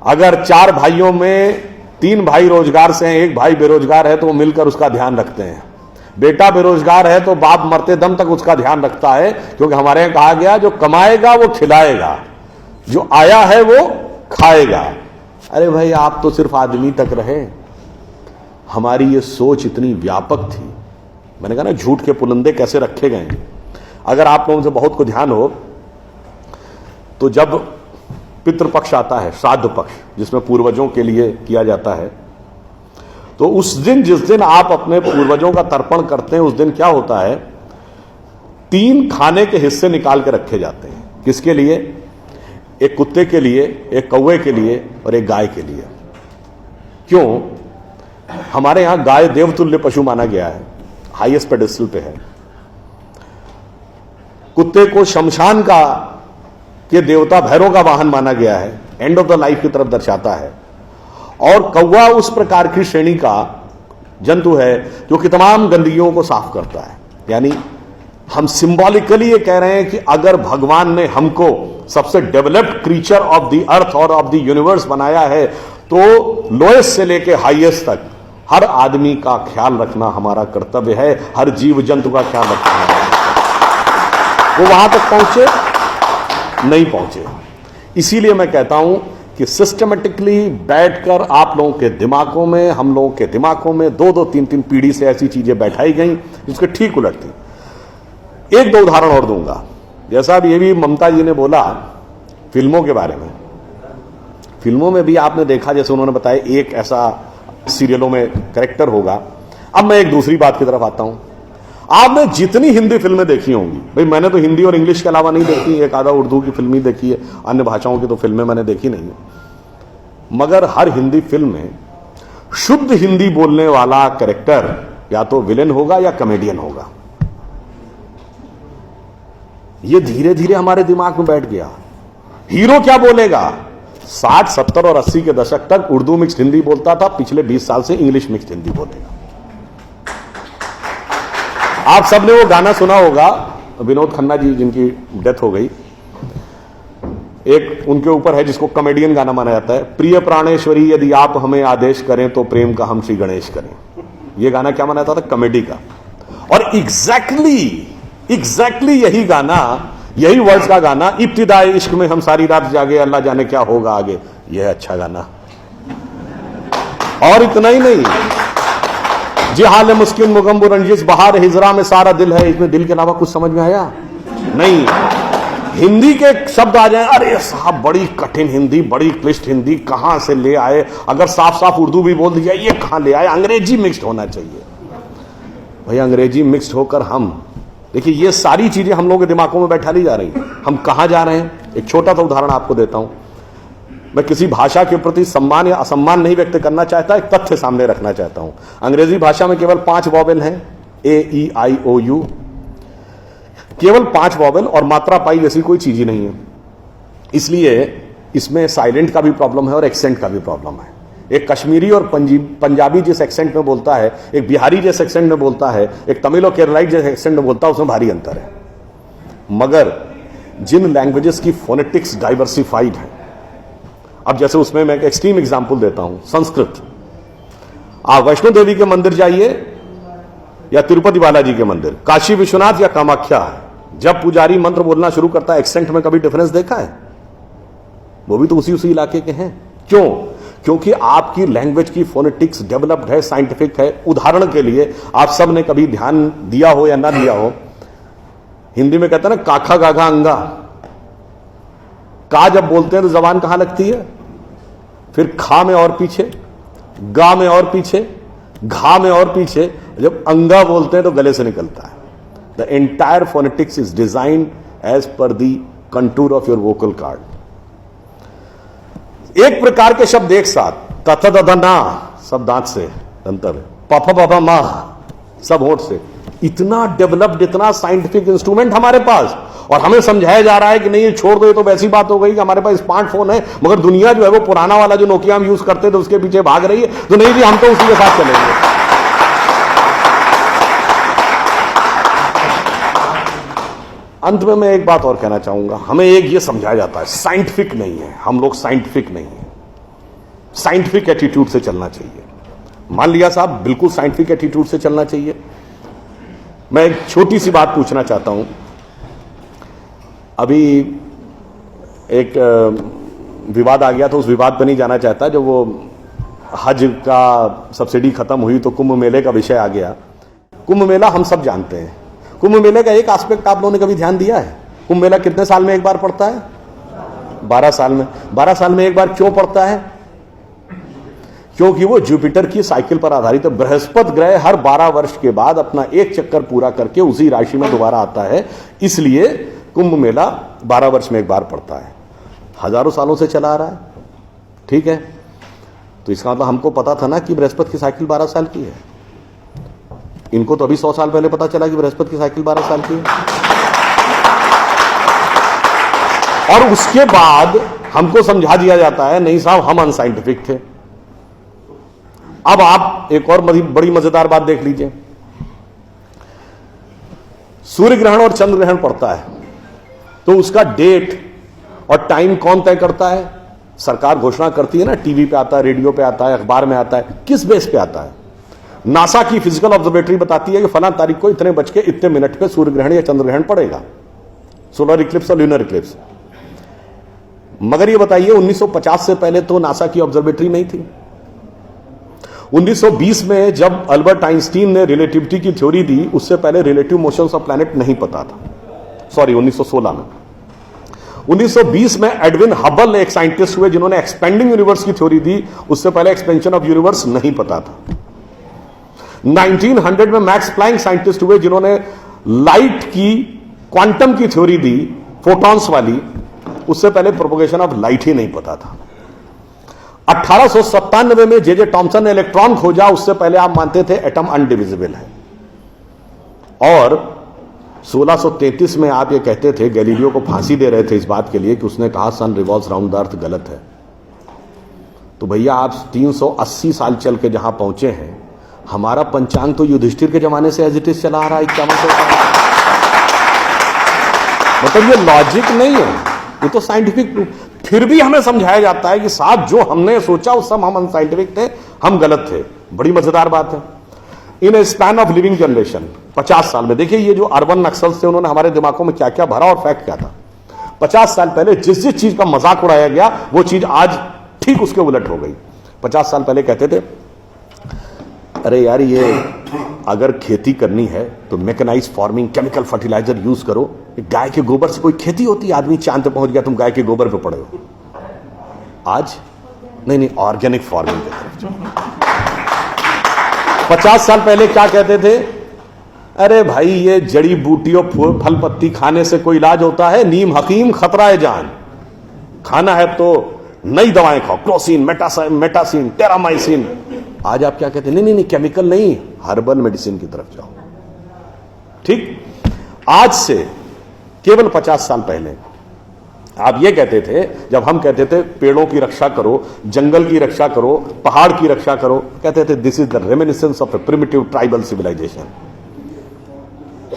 अगर 4 भाइयों में 3 भाई रोजगार से हैं, 1 भाई बेरोजगार है, तो वो मिलकर उसका ध्यान रखते हैं। बेटा बेरोजगार है तो बाप मरते दम तक उसका ध्यान रखता है, क्योंकि हमारे यहां कहा गया जो कमाएगा वो खिलाएगा, जो आया है वो खाएगा। अरे भाई, आप तो सिर्फ आदमी तक रहे। हमारी ये सोच इतनी व्यापक थी। मैंने कहा ना, झूठ के पुलंदे कैसे रखे गए। अगर आप लोगों से बहुत को ध्यान हो तो जब पितृपक्ष आता है, श्राद्ध पक्ष, जिसमें पूर्वजों के लिए किया जाता है, तो उस दिन, जिस दिन आप अपने पूर्वजों का तर्पण करते हैं, उस दिन क्या होता है, 3 खाने के हिस्से निकाल के रखे जाते हैं। किसके लिए? एक कुत्ते के लिए, एक कौवे के लिए और एक गाय के लिए। क्यों? हमारे यहां गाय देवतुल्य पशु माना गया है, हाईएस्ट पेडेस्टल पे है। कुत्ते को शमशान का के देवता भैरव का वाहन माना गया है, एंड ऑफ द लाइफ की तरफ दर्शाता है। और कौवा उस प्रकार की श्रेणी का जंतु है जो कि तमाम गंदगियों को साफ करता है। यानी हम सिंबॉलिकली ये कह रहे हैं कि अगर भगवान ने हमको सबसे developed creature of the earth और ऑफ द यूनिवर्स बनाया है, तो लोएस्ट से लेके हाईएस्ट तक हर आदमी का ख्याल रखना हमारा कर्तव्य है, हर जीव जंतु का ख्याल रखना हमारा कर्तव्य है। वो वहां तक पहुंचे नहीं पहुंचे। इसीलिए मैं कहता हूं कि सिस्टमेटिकली बैठकर आप लोगों के दिमागों में, हम लोगों के दिमागों में 2-2, 3-3 पीढ़ी से ऐसी चीजें बैठाई गई जिसके ठीक उलट थी। 1-2 उदाहरण और दूंगा। जैसा अब ये भी ममता जी ने बोला फिल्मों के बारे में, फिल्मों में भी आपने देखा, जैसे उन्होंने बताया, एक ऐसा सीरियलों में कैरेक्टर होगा। अब मैं एक दूसरी बात की तरफ आता हूं। आपने जितनी हिंदी फिल्में देखी होंगी, भाई मैंने तो हिंदी और इंग्लिश के अलावा नहीं देखी, एक आधा उर्दू की फिल्म ही देखी है, अन्य भाषाओं की तो फिल्में मैंने देखी नहीं है। मगर हर हिंदी फिल्म में शुद्ध हिंदी बोलने वाला कैरेक्टर या तो विलेन होगा या कॉमेडियन होगा। ये धीरे धीरे हमारे दिमाग में बैठ गया। हीरो क्या बोलेगा? 60, 70 और 80 के दशक तक उर्दू मिक्स्ड हिंदी बोलता था, पिछले 20 साल से इंग्लिश मिक्स्ड हिंदी बोलेगा। आप सबने वो गाना सुना होगा, विनोद खन्ना जी जिनकी डेथ हो गई, एक उनके ऊपर है जिसको कॉमेडियन गाना माना जाता है, प्रिय प्राणेश्वरी यदि आप हमें आदेश करें तो प्रेम का हम श्री गणेश करें। ये गाना क्या माना जाता था? कॉमेडी का। और एग्जैक्टली यही गाना, यही वर्ड्स का गाना, इब्तिदाए इश्क में हम सारी रात जागे अल्लाह जाने क्या होगा आगे, यह है अच्छा गाना। और इतना ही नहीं, जी हाल मुस्किन मुगम्बु रंजिश बहार हिजरा में सारा दिल है, इसमें दिल के अलावा कुछ समझ में आया नहीं। हिंदी के शब्द आ जाए, अरे साहब बड़ी कठिन हिंदी, बड़ी क्लिष्ट हिंदी कहां से ले आए, अगर साफ साफ उर्दू भी बोल दिया ये कहां ले आए, अंग्रेजी मिक्स्ड होना चाहिए। भाई अंग्रेजी मिक्स्ड होकर हम, देखिए ये सारी चीजें हम लोगों के दिमागों में बैठा ली जा रही हैं। हम कहां जा रहे हैं? एक छोटा सा उदाहरण आपको देता हूं। मैं किसी भाषा के प्रति सम्मान या असम्मान नहीं व्यक्त करना चाहता, एक तथ्य सामने रखना चाहता हूं। अंग्रेजी भाषा में केवल 5 वॉवेल हैं, AEIOU, केवल 5 वॉवेल, और मात्रा पाई जैसी कोई चीज ही नहीं है। इसलिए इसमें साइलेंट का भी प्रॉब्लम है और एक्सेंट का भी प्रॉब्लम है। एक कश्मीरी और पंजाबी जिस एक्सेंट में बोलता है, एक बिहारी जिस एक्सेंट में बोलता है, एक तमिल और केरलाई जिस एक्सेंट में बोलता है, उसमें भारी अंतर है। मगर जिन लैंग्वेजेस की फोनेटिक्स डाइवर्सिफाइड है, अब जैसे उसमें मैं एक एक्सट्रीम एग्जांपल देता हूं, संस्कृत। आप वैष्णो देवी के मंदिर जाइए या तिरुपति बालाजी के मंदिर, काशी विश्वनाथ या कामाख्या, जब पुजारी मंत्र बोलना शुरू करता है, एक्सेंट में कभी डिफरेंस देखा है? वो भी तो उसी इलाके के हैं। क्यों? क्योंकि आपकी लैंग्वेज की फोनेटिक्स डेवलप्ड है, साइंटिफिक है। उदाहरण के लिए, आप सब ने कभी ध्यान दिया हो या ना दिया हो, हिंदी में कहते हैं ना काखा गाघा अंगा, का जब बोलते हैं तो जबान कहां लगती है? फिर खा में और पीछे, गा में और पीछे, घा में और पीछे, जब अंगा बोलते हैं तो गले से निकलता है। The entire phonetics is designed as per the contour of your vocal cord. एक प्रकार के शब्द एक साथ, तथ दध ना सब दांत से अंतर है, पफ पफ मा सब होंठ से। इतना डेवलप्ड, इतना साइंटिफिक इंस्ट्रूमेंट हमारे पास, और हमें समझाया जा रहा है कि नहीं ये छोड़ दो, ये तो वैसी बात हो गई कि हमारे पास स्मार्टफोन है। मगर दुनिया जो है वो पुराना वाला जो नोकिया हम यूज करते थे उसके पीछे भाग रही है। तो नहीं जी, हम तो उसी के साथ चलेंगे। अंत में मैं एक बात और कहना चाहूंगा, हमें एक ये समझाया जाता है साइंटिफिक नहीं है, हम लोग साइंटिफिक नहीं है। साइंटिफिक एटीट्यूड से चलना चाहिए। मान लिया साहब, बिल्कुल साइंटिफिक एटीट्यूड से चलना चाहिए। मैं एक छोटी सी बात पूछना चाहता हूं। अभी एक विवाद आ गया, तो उस विवाद पर नहीं जाना चाहता। जो वो हज का सब्सिडी खत्म हुई तो कुंभ मेले का विषय आ गया। कुंभ मेला हम सब जानते हैं। कुंभ मेले का एक एस्पेक्ट आप लोगों ने कभी ध्यान दिया है? कुंभ मेला कितने साल में एक बार पड़ता है? 12 साल में। 12 साल में एक बार क्यों पड़ता है? क्योंकि वो जुपिटर की साइकिल पर आधारित है। बृहस्पति ग्रह हर 12 वर्ष के बाद अपना एक चक्कर पूरा करके उसी राशि में दोबारा आता है, इसलिए कुंभ मेला 12 वर्ष में एक बार पड़ता है। हजारों सालों से चला आ रहा है, ठीक है। तो इसका मतलब हमको पता था ना कि बृहस्पति की साइकिल 12 साल की है। इनको तो अभी 100 साल पहले पता चला कि बृहस्पति की साइकिल 12 साल की है। और उसके बाद हमको समझा दिया जाता है नहीं साहब हम अनसाइंटिफिक थे। अब आप एक और बड़ी मजेदार बात देख लीजिए। सूर्य ग्रहण और चंद्र ग्रहण पड़ता है तो उसका डेट और टाइम कौन तय करता है? सरकार घोषणा करती है ना, टीवी पे आता है, रेडियो पे आता है, अखबार में आता है। किस बेस पे आता है? नासा की फिजिकल ऑब्जर्वेटरी बताती है कि फलां तारीख को इतने बज के इतने मिनट पे सूर्य ग्रहण या चंद्र ग्रहण पड़ेगा, सोलर इक्लिप्स और ल्यूनर इक्लिप्स। मगर ये बताइए 1950 से पहले तो नासा की ऑब्जर्वेटरी नहीं थी। 1920 में जब अल्बर्ट आइंस्टीन ने रिलेटिविटी की थ्योरी दी, उससे पहले रिलेटिव मोशंस ऑफ प्लैनेट नहीं पता था। सॉरी, 1916 में। 1920 में एडविन हबल एक साइंटिस्ट हुए जिन्होंने एक्सपेंडिंग यूनिवर्स की थ्योरी दी, उससे पहले एक्सपेंशन ऑफ यूनिवर्स नहीं पता था। 1900 में मैक्स प्लैंक साइंटिस्ट हुए जिन्होंने लाइट की क्वांटम की थ्योरी दी, फोटॉन्स वाली, उससे पहले प्रोपोगेशन ऑफ लाइट ही नहीं पता था। 1897 में जे टॉमसन ने इलेक्ट्रॉन खोजा, उससे पहले आप मानते थे एटम अनडिविजिबल है। और 1633 में आप ये कहते थे, गैलीलियो को फांसी दे रहे थे इस बात के लिए कि उसने कहा सन रिवॉल्व्स राउंड द अर्थ गलत है। तो भैया आप 380 साल चल के जहां पहुंचे हैं, हमारा पंचांग तो युधिष्ठिर के जमाने से एज इट इज चला आ रहा है 5100 साल। मतलब ये लॉजिक नहीं है, ये तो साइंटिफिक प्रूफ। फिर भी हमें समझाया जाता है कि साहब जो हमने सोचा उस सब हम अनसाइंटिफिक थे, हम गलत थे। बड़ी मजेदार बात है। इन ए स्पैन ऑफ लिविंग जनरेशन, 50 साल में देखिए ये जो अर्बन नक्सल्स थे उन्होंने हमारे दिमागों में क्या क्या भरा और फैक्ट क्या था। 50 साल पहले जिस जिस चीज का मजाक उड़ाया गया वो चीज आज ठीक उसके उलट हो गई। 50 साल पहले कहते थे अरे यार ये अगर खेती करनी है तो mechanized farming, chemical fertilizer use करो। गाय के गोबर से कोई खेती होती है? आदमी चांद पे पहुंच गया, तुम गाय के गोबर पे पड़े हो। आज नहीं, ऑर्गेनिक फार्मिंग की तरफ जाओ। 50 साल पहले क्या कहते थे? अरे भाई ये जड़ी बूटियों फल पत्ती खाने से कोई इलाज होता है? नीम हकीम खतरा है जान। खाना है तो नई दवाएं खाओ, क्लोसिन, मेटासिन, टेरामाइसिन। आज आप क्या कहते हैं? नहीं, केमिकल नहीं, हर्बल मेडिसिन की तरफ जाओ। ठीक, आज से केवल 50 साल पहले आप ये कहते थे, जब हम कहते थे पेड़ों की रक्षा करो, जंगल की रक्षा करो, पहाड़ की रक्षा करो, कहते थे this is the reminiscence of a primitive tribal civilization.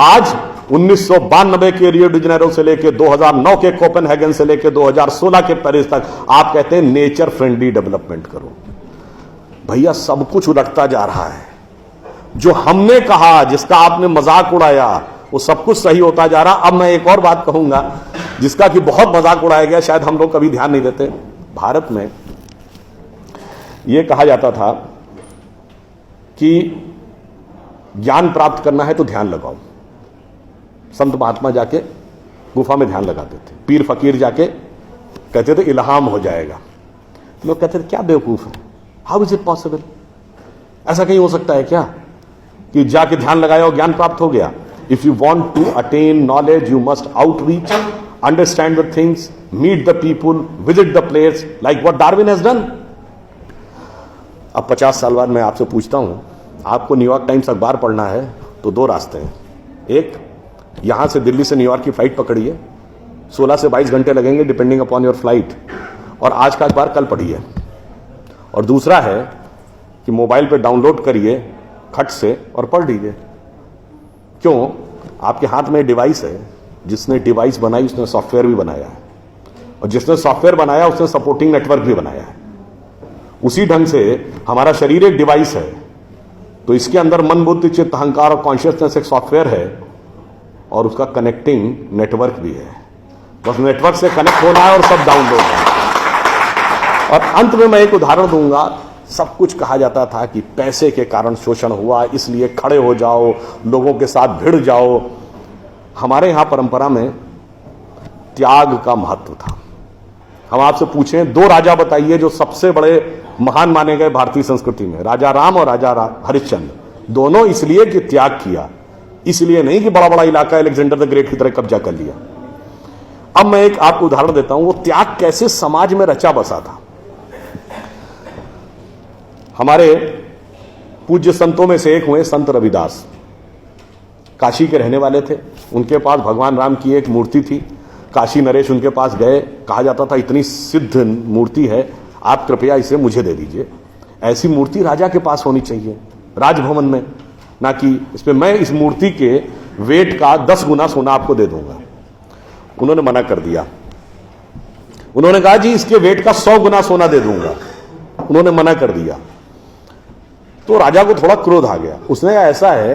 आज 1992 के रियो डी जेनेरो से लेकर 2009 के कोपेनहेगन से लेकर 2016 के पेरिस तक आप कहते हैं नेचर फ्रेंडली डेवलपमेंट करो। भैया सब कुछ उलटता जा रहा है। जो हमने कहा, जिसका आपने मजाक उड़ाया, वो सब कुछ सही होता जा रहा। अब मैं एक और बात कहूंगा जिसका कि बहुत मजाक उड़ाया गया, शायद हम लोग कभी ध्यान नहीं देते। भारत में यह कहा जाता था कि ज्ञान प्राप्त करना है तो ध्यान लगाओ। संत महात्मा जाके गुफा में ध्यान लगाते थे, पीर फकीर जाके कहते थे इल्हाम हो जाएगा। लोग कहते थे क्या बेवकूफ है, हाउ इज इट पॉसिबल? ऐसा कहीं हो सकता है क्या कि जाके ध्यान लगाया और ज्ञान प्राप्त हो गया? If you want to attain knowledge you must outreach, understand the things, meet the people, visit the place, like what Darwin has done. अब 50 साल बाद मैं आपसे पूछता हूं, आपको न्यूयॉर्क टाइम्स अखबार पढ़ना है तो दो रास्ते हैं। एक, यहां से दिल्ली से न्यूयॉर्क की फ्लाइट पकड़िए, 16 से 22 घंटे लगेंगे डिपेंडिंग अपॉन योर फ्लाइट, और आज का अखबार कल पढ़िए। और दूसरा है कि मोबाइल पे डाउनलोड करिए खट से और पढ़ लीजिए। क्यों? आपके हाथ में डिवाइस है, जिसने डिवाइस बनाई उसने सॉफ्टवेयर भी बनाया है, और जिसने सॉफ्टवेयर बनाया उसने सपोर्टिंग नेटवर्क भी बनाया है। उसी ढंग से हमारा शरीर एक डिवाइस है, तो इसके अंदर मन, बुद्धि, चित्त, अहंकार और कॉन्शियसनेस एक सॉफ्टवेयर है और उसका कनेक्टिंग नेटवर्क भी है। बस नेटवर्क से कनेक्ट होना है और सब डाउनलोड है। और अंत में मैं एक उदाहरण दूंगा। सब कुछ कहा जाता था कि पैसे के कारण शोषण हुआ, इसलिए खड़े हो जाओ, लोगों के साथ भिड़ जाओ। हमारे यहां परंपरा में त्याग का महत्व था। हम आपसे पूछें, दो राजा बताइए जो सबसे बड़े महान माने गए भारतीय संस्कृति में, राजा राम और राजा हरिश्चंद्र। दोनों इसलिए कि त्याग किया, इसलिए नहीं कि बड़ा बड़ा इलाका अलेक्जेंडर द ग्रेट की तरह कब्जा कर लिया। अब मैं एक आपको उदाहरण देता हूं, वो त्याग कैसे समाज में रचा बसा था। हमारे पूज्य संतों में से एक हुए संत रविदास, काशी के रहने वाले थे। उनके पास भगवान राम की एक मूर्ति थी। काशी नरेश उनके पास गए, कहा जाता था इतनी सिद्ध मूर्ति है, आप कृपया इसे मुझे दे दीजिए। ऐसी मूर्ति राजा के पास होनी चाहिए राजभवन में, ना कि इसमें मैं इस मूर्ति के वेट का 10 गुना सोना आपको दे दूंगा। उन्होंने मना कर दिया। उन्होंने कहा जी इसके वेट का 100 गुना सोना दे दूंगा। उन्होंने मना कर दिया। तो राजा को थोड़ा क्रोध आ गया। उसने कहा ऐसा है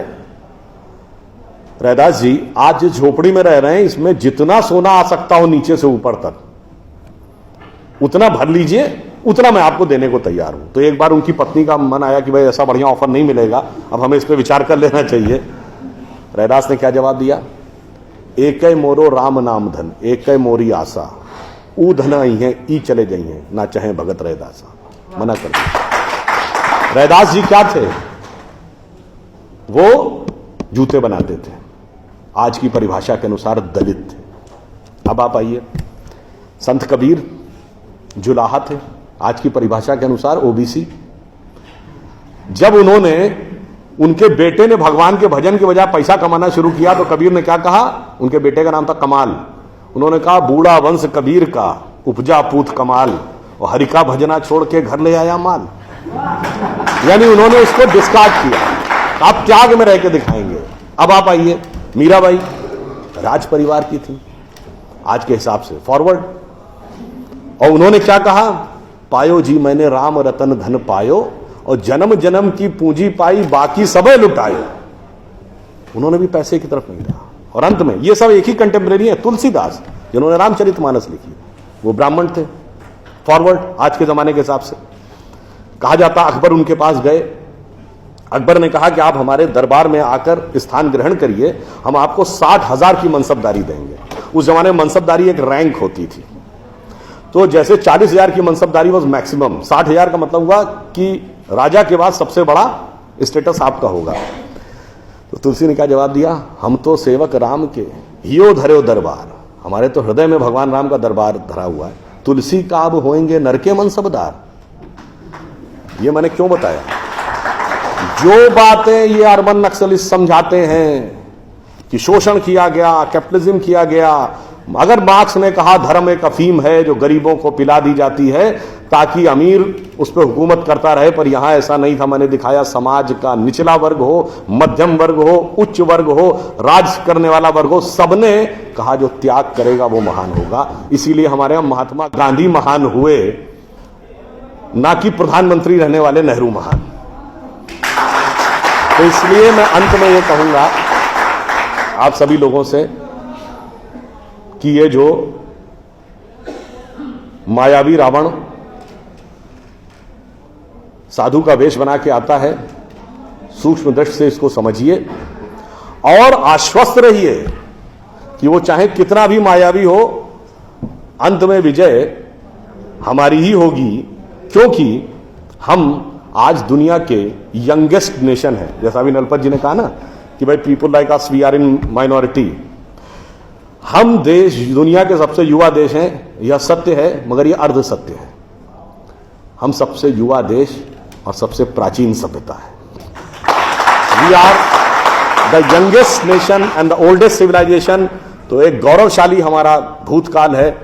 रैदास जी, आज जिस झोपड़ी में रह रहे हैं इसमें जितना सोना आ सकता हो नीचे से ऊपर तक उतना भर लीजिए, उतना मैं आपको देने को तैयार हूं। तो एक बार उनकी पत्नी का मन आया कि भाई ऐसा बढ़िया ऑफर नहीं मिलेगा, अब हमें इस पर विचार कर लेना चाहिए। रैदास ने क्या जवाब दिया? एक मोरो राम नाम धन, एक मोरी आशा, ऊ धन आई है ई चले गई हैं, ना चाहे भगत रैदासा। मना कर दिया। रैदास जी क्या थे? वो जूते बनाते थे, आज की परिभाषा के अनुसार दलित थे। अब आप आइए, संत कबीर जुलाहा थे, आज की परिभाषा के अनुसार ओबीसी। जब उन्होंने, उनके बेटे ने भगवान के भजन के बजाय पैसा कमाना शुरू किया तो कबीर ने क्या कहा? उनके बेटे का नाम था कमाल। उन्होंने कहा बूढ़ा वंश कबीर का, उपजा पूत कमाल, और हरि का भजना छोड़ के घर ले आया माल। यानी उन्होंने उसको डिस्कार्ड किया। आप त्याग में रह के दिखाएंगे। अब आप आइए, मीराबाई राज परिवार की थी आज के हिसाब से, फॉरवर्ड। और उन्होंने क्या कहा? पायो जी मैंने राम रतन धन पायो, और जन्म जन्म की पूंजी पाई बाकी सबे लुटायो। उन्होंने भी पैसे की तरफ नहीं रहा। और अंत में ये सब एक ही कंटेम्परेरी है, तुलसीदास जिन्होंने रामचरितमानस लिखी, वो ब्राह्मण थे, फॉरवर्ड आज के जमाने के हिसाब से। कहा जाता अकबर उनके पास गए। अकबर ने कहा कि आप हमारे दरबार में आकर स्थान ग्रहण करिए, हम आपको 60,000 की मनसबदारी देंगे। उस जमाने में मनसबदारी एक रैंक होती थी। तो जैसे 40,000 की मनसबदारी वॉज मैक्सिमम, 60,000 का मतलब हुआ कि राजा के बाद सबसे बड़ा स्टेटस आपका होगा। तो तुलसी ने क्या जवाब दिया? हम तो सेवक राम के हियो धरो दरबार, हमारे तो हृदय में भगवान राम का दरबार धरा हुआ है। तुलसी का अब होएंगे नर के मनसबदार। ये मैंने क्यों बताया? जो बातें ये अर्बन नक्सलिस्ट समझाते हैं कि शोषण किया गया, कैपिटलिज्म किया गया, अगर मार्क्स ने कहा धर्म एक अफीम है जो गरीबों को पिला दी जाती है ताकि अमीर उस पर हुकूमत करता रहे, पर यहां ऐसा नहीं था। मैंने दिखाया समाज का निचला वर्ग हो, मध्यम वर्ग हो, उच्च वर्ग हो, राज करने वाला वर्ग हो, सबने कहा जो त्याग करेगा वो महान होगा। इसीलिए हमारे यहां महात्मा गांधी महान हुए, ना कि प्रधानमंत्री रहने वाले नेहरू महान। तो इसलिए मैं अंत में ये कहूंगा आप सभी लोगों से कि ये जो मायावी रावण साधु का वेश बना के आता है, सूक्ष्म दृष्टि से इसको समझिए और आश्वस्त रहिए कि वो चाहे कितना भी मायावी हो, अंत में विजय हमारी ही होगी, क्योंकि हम आज दुनिया के यंगेस्ट नेशन है। जैसा अभी नलपत जी ने कहा ना कि भाई people like us we are in minority. हम देश दुनिया के सबसे युवा देश हैं, यह सत्य है, मगर यह अर्ध सत्य है। हम सबसे युवा देश और सबसे प्राचीन सभ्यता है। We are the youngest nation and the oldest civilization. तो एक गौरवशाली हमारा भूतकाल है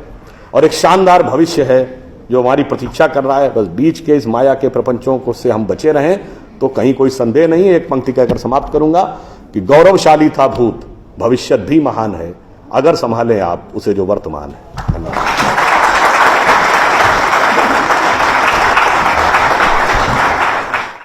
और एक शानदार भविष्य है जो हमारी प्रतीक्षा कर रहा है। बस बीच के इस माया के प्रपंचों को से हम बचे रहें तो कहीं कोई संदेह नहीं। एक पंक्ति कहकर समाप्त करूंगा कि गौरवशाली था भूत, भविष्य भी महान है, अगर संभालें आप उसे जो वर्तमान है। धन्यवाद।